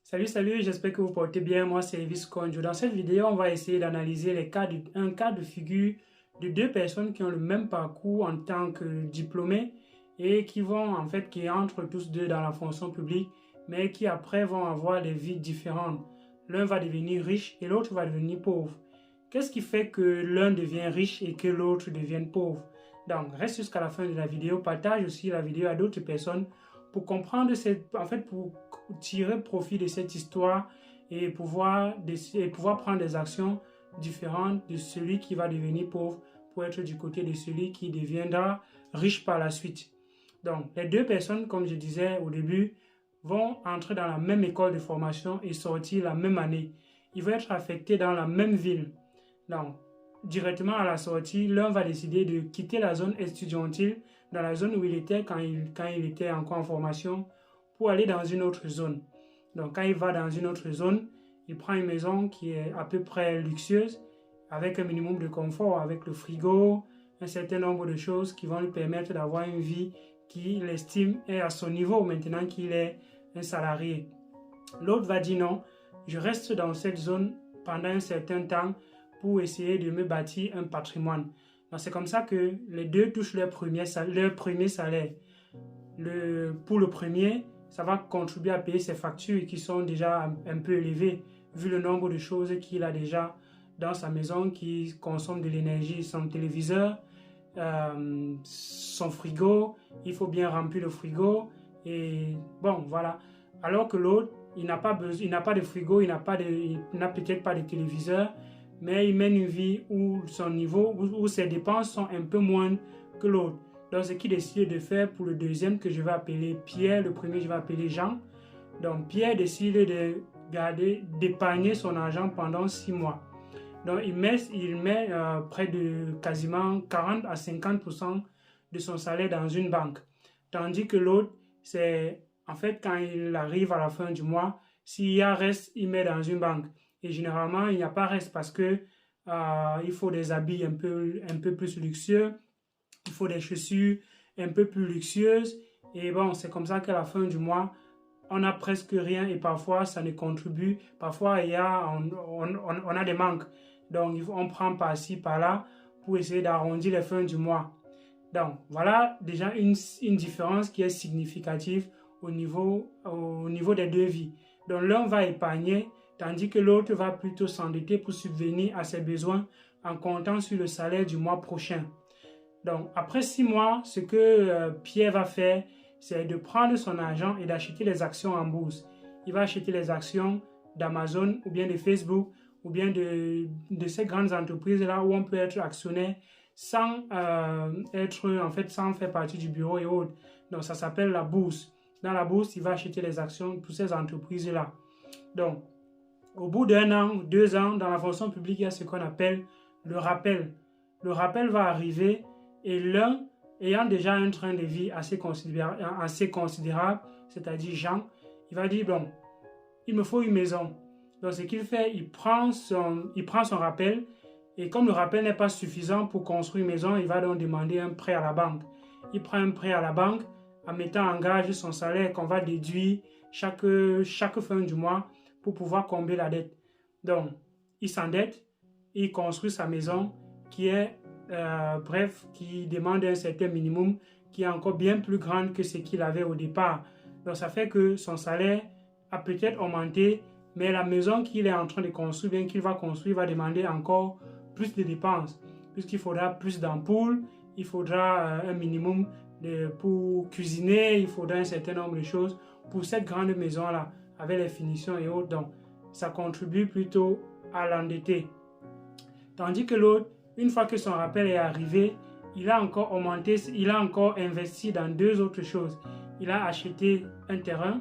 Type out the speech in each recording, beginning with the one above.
Salut, j'espère que vous portez bien. Moi, c'est Elvis Conjo. Dans cette vidéo, on va essayer d'analyser un cas de figure de deux personnes qui ont le même parcours en tant que diplômés et qui entrent tous deux dans la fonction publique, mais qui après vont avoir des vies différentes. L'un va devenir riche et l'autre va devenir pauvre. Qu'est-ce qui fait que l'un devient riche et que l'autre devienne pauvre? Donc, reste jusqu'à la fin de la vidéo. Partage aussi la vidéo à d'autres personnes pour comprendre pour tirer profit de cette histoire et pouvoir prendre des actions différentes de celui qui va devenir pauvre pour être du côté de celui qui deviendra riche par la suite. Donc, les deux personnes, comme je disais au début, vont entrer dans la même école de formation et sortir la même année. Ils vont être affectés dans la même ville. Donc, directement à la sortie, l'un va décider de quitter la zone estudiantine, dans la zone où il était quand il était encore en formation, pour aller dans une autre zone. Donc, quand il va dans une autre zone, il prend une maison qui est à peu près luxueuse, avec un minimum de confort, avec le frigo, un certain nombre de choses qui vont lui permettre d'avoir une vie qu'il estime est à son niveau maintenant qu'il est un salarié. L'autre va dire non, je reste dans cette zone pendant un certain temps pour essayer de me bâtir un patrimoine. C'est comme ça que les deux touchent leur premier salaire. Pour le premier, ça va contribuer à payer ses factures qui sont déjà un peu élevées, vu le nombre de choses qu'il a déjà dans sa maison qui consomment de l'énergie. Son téléviseur, son frigo, il faut bien remplir le frigo. Et bon, voilà. Alors que l'autre, il n'a pas de frigo, il n'a peut-être pas de téléviseur, mais il mène une vie où ses dépenses sont un peu moindres que l'autre. Donc, ce qu'il décide de faire pour le deuxième, que je vais appeler Pierre, le premier, je vais appeler Jean. Donc, Pierre décide d'épargner son argent pendant 6 mois. Donc, il met près de quasiment 40 à 50% de son salaire dans une banque. Tandis que l'autre, quand il arrive à la fin du mois, s'il y a reste, il met dans une banque. Et généralement, il n'y a pas reste parce que il faut des habits un peu plus luxueux, il faut des chaussures un peu plus luxueuses. Et bon, c'est comme ça qu'à la fin du mois, on n'a presque rien et parfois ça ne contribue. Parfois, on a des manques. Donc, on prend par-ci, par-là pour essayer d'arrondir les fins du mois. Donc, voilà déjà une différence qui est significative au niveau des deux vies. Donc, l'un va épargner, tandis que l'autre va plutôt s'endetter pour subvenir à ses besoins en comptant sur le salaire du mois prochain. Donc, après 6 mois, ce que Pierre va faire, c'est de prendre son argent et d'acheter les actions en bourse. Il va acheter les actions d'Amazon ou bien de Facebook ou bien de ces grandes entreprises-là où on peut être actionnaire sans faire partie du bureau et autres. Donc, ça s'appelle la bourse. Dans la bourse, il va acheter les actions de toutes ces entreprises-là. Donc, au bout d'1 an ou 2 ans, dans la fonction publique, il y a ce qu'on appelle le rappel. Le rappel va arriver et l'un, ayant déjà un train de vie assez considérable, c'est-à-dire Jean, il va dire, bon, il me faut une maison. Donc, ce qu'il fait, il prend son rappel et comme le rappel n'est pas suffisant pour construire une maison, il va donc demander un prêt à la banque. Il prend un prêt à la banque en mettant en gage son salaire qu'on va déduire chaque fin du mois pour pouvoir combler la dette. Donc, il s'endette, il construit sa maison qui est, qui demande un certain minimum qui est encore bien plus grande que ce qu'il avait au départ. Donc, ça fait que son salaire a peut-être augmenté, mais la maison qu'il est en train de construire, bien qu'il va construire, va demander encore plus de dépenses, puisqu'il faudra plus d'ampoules, il faudra un minimum pour cuisiner, il faudra un certain nombre de choses pour cette grande maison-là, avec les finitions et autres. Donc, ça contribue plutôt à l'endetter. Tandis que l'autre, une fois que son rappel est arrivé, il a encore investi dans 2 autres choses. Il a acheté un terrain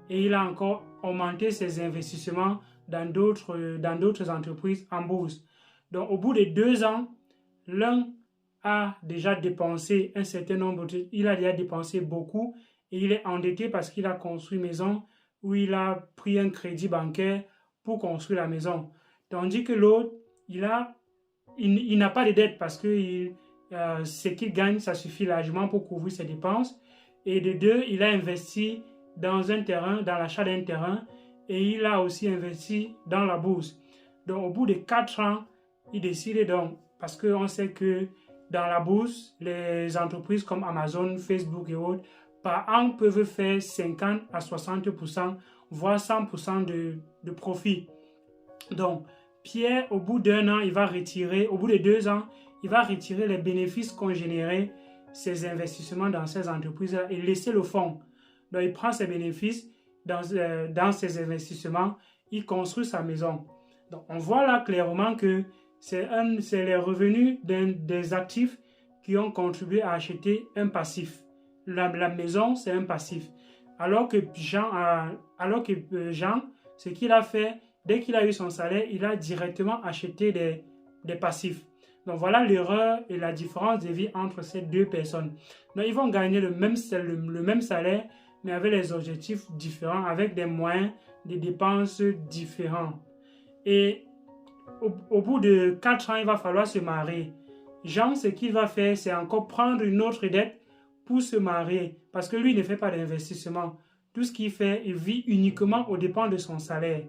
et il a encore augmenté ses investissements dans d'autres entreprises en bourse. Donc, au bout de 2 ans, l'un a déjà dépensé un certain nombre il a déjà dépensé beaucoup et il est endetté parce qu'il a construit une maison où il a pris un crédit bancaire pour construire la maison. Tandis que l'autre, il n'a pas de dette parce que ce qu'il gagne, ça suffit largement pour couvrir ses dépenses. Et de 2, il a investi dans un terrain, dans l'achat d'un terrain et il a aussi investi dans la bourse. Donc au bout de 4 ans, il décide donc, parce qu'on sait que dans la bourse, les entreprises comme Amazon, Facebook et autres, par an peuvent faire 50 à 60%, voire 100% de profit. Donc, Pierre, au bout d'1 an, il va retirer, au bout de 2 ans, il va retirer les bénéfices qu'ont générés ses investissements dans ces entreprises et laisser le fonds. Donc, il prend ses bénéfices dans ses investissements, il construit sa maison. Donc, on voit là clairement que c'est les revenus des actifs qui ont contribué à acheter un passif. La maison, c'est un passif. Alors que Jean, ce qu'il a fait, dès qu'il a eu son salaire, il a directement acheté des passifs. Donc voilà l'erreur et la différence de vie entre ces deux personnes. Donc ils vont gagner le même salaire, mais avec les objectifs différents, avec des moyens de dépenses différents. Et au bout de 4 ans, il va falloir se marier. Jean, ce qu'il va faire, c'est encore prendre une autre dette pour se marier, parce que lui, il ne fait pas d'investissement. Tout ce qu'il fait, il vit uniquement aux dépens de son salaire.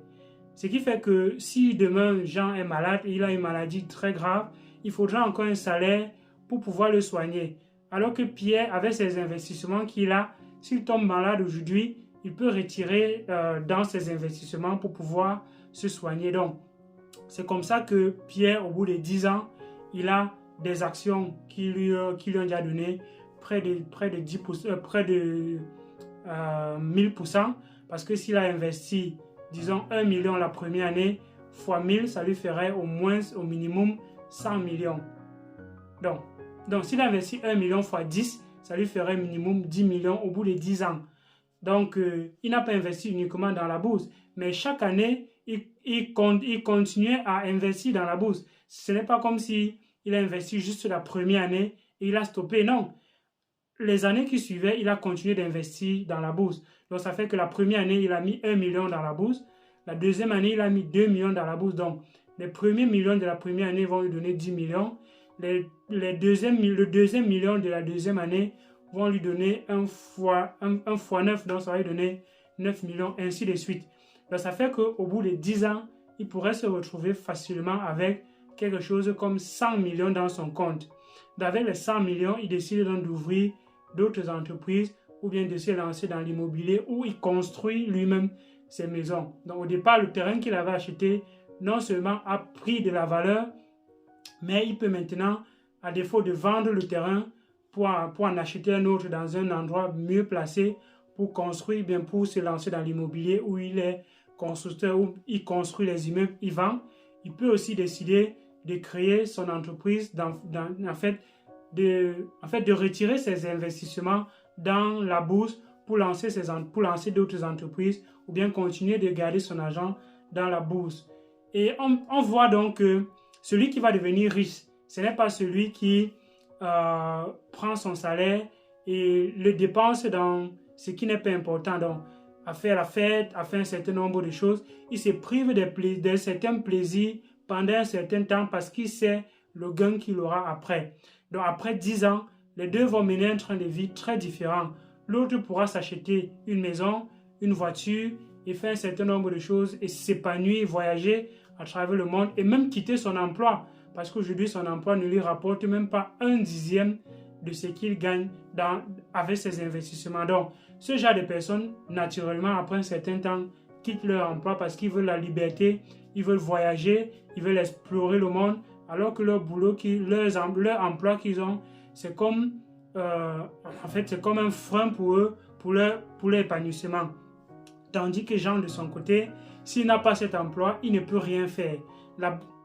Ce qui fait que si demain Jean est malade et il a une maladie très grave, il faudra encore un salaire pour pouvoir le soigner. Alors que Pierre, avec ses investissements qu'il a, s'il tombe malade aujourd'hui, il peut retirer dans ses investissements pour pouvoir se soigner. Donc, c'est comme ça que Pierre, au bout de 10 ans, il a des actions qui lui ont déjà donné près de 1000%, parce que s'il a investi, disons, 1 million la première année, fois 1000, ça lui ferait au minimum 100 millions. Donc s'il investit 1 million fois 10, ça lui ferait minimum 10 millions au bout de 10 ans. Donc, il n'a pas investi uniquement dans la bourse, mais chaque année, il continuait à investir dans la bourse. Ce n'est pas comme si il a investi juste la première année et il a stoppé. Non. Les années qui suivaient, il a continué d'investir dans la bourse. Donc, ça fait que la première année, il a mis 1 million dans la bourse. La deuxième année, il a mis 2 millions dans la bourse. Donc, les premiers millions de la première année vont lui donner 10 millions. Le deuxième million de la deuxième année vont lui donner 1 fois 9. Donc, ça va lui donner 9 millions, ainsi de suite. Donc, ça fait qu'au bout de 10 ans, il pourrait se retrouver facilement avec quelque chose comme 100 millions dans son compte. Avec les 100 millions, il décide donc d'ouvrir d'autres entreprises ou bien de se lancer dans l'immobilier où il construit lui-même ses maisons. Donc au départ, le terrain qu'il avait acheté non seulement a pris de la valeur, mais il peut maintenant, à défaut de vendre le terrain, pour en acheter un autre dans un endroit mieux placé pour construire, bien pour se lancer dans l'immobilier où il est constructeur, où il construit les immeubles, il vend. Il peut aussi décider de créer son entreprise, de retirer ses investissements dans la bourse pour lancer d'autres entreprises ou bien continuer de garder son argent dans la bourse. Et on voit donc que celui qui va devenir riche, ce n'est pas celui qui prend son salaire et le dépense dans ce qui n'est pas important, donc à faire la fête, à faire un certain nombre de choses. Il se prive de certains plaisirs pendant un certain temps parce qu'il sait le gain qu'il aura après. Donc après 10 ans, les deux vont mener un train de vie très différent. L'autre pourra s'acheter une maison, une voiture et faire un certain nombre de choses et s'épanouir, voyager à travers le monde et même quitter son emploi. Parce qu'aujourd'hui, son emploi ne lui rapporte même pas 1/10 de ce qu'il gagne avec ses investissements. Donc, ce genre de personnes, naturellement, après un certain temps, quittent leur emploi parce qu'ils veulent la liberté, ils veulent voyager, ils veulent explorer le monde, alors que leur emploi qu'ils ont, c'est comme, c'est comme un frein pour eux, pour leur épanouissement. Tandis que Jean, de son côté, s'il n'a pas cet emploi, il ne peut rien faire.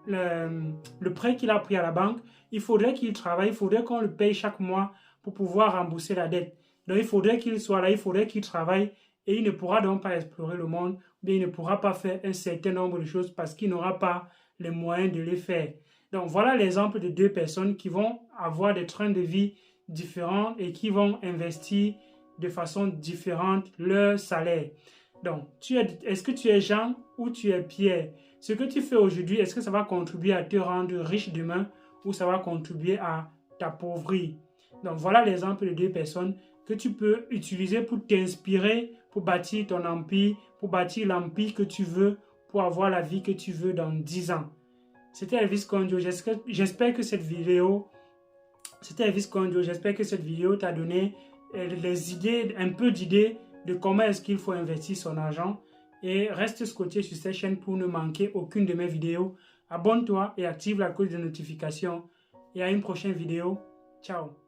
Le prêt qu'il a pris à la banque, il faudrait qu'il travaille, il faudrait qu'on le paye chaque mois pour pouvoir rembourser la dette. Donc il faudrait qu'il soit là, il faudrait qu'il travaille et il ne pourra donc pas explorer le monde, mais il ne pourra pas faire un certain nombre de choses parce qu'il n'aura pas les moyens de les faire. Donc voilà l'exemple de deux personnes qui vont avoir des trains de vie différents et qui vont investir de façon différente leur salaire. Donc, est-ce que tu es Jean ou tu es Pierre? Ce que tu fais aujourd'hui, est-ce que ça va contribuer à te rendre riche demain ou ça va contribuer à t'appauvrir? Donc, voilà l'exemple de deux personnes que tu peux utiliser pour pour bâtir ton empire, pour bâtir l'empire que tu veux, pour avoir la vie que tu veux dans 10 ans. C'était Elvis Condio. J'espère que cette vidéo t'a donné les idées, un peu d'idées de comment est-ce qu'il faut investir son argent. Et reste scotché sur cette chaîne pour ne manquer aucune de mes vidéos. Abonne-toi et active la cloche de notification. Et à une prochaine vidéo. Ciao.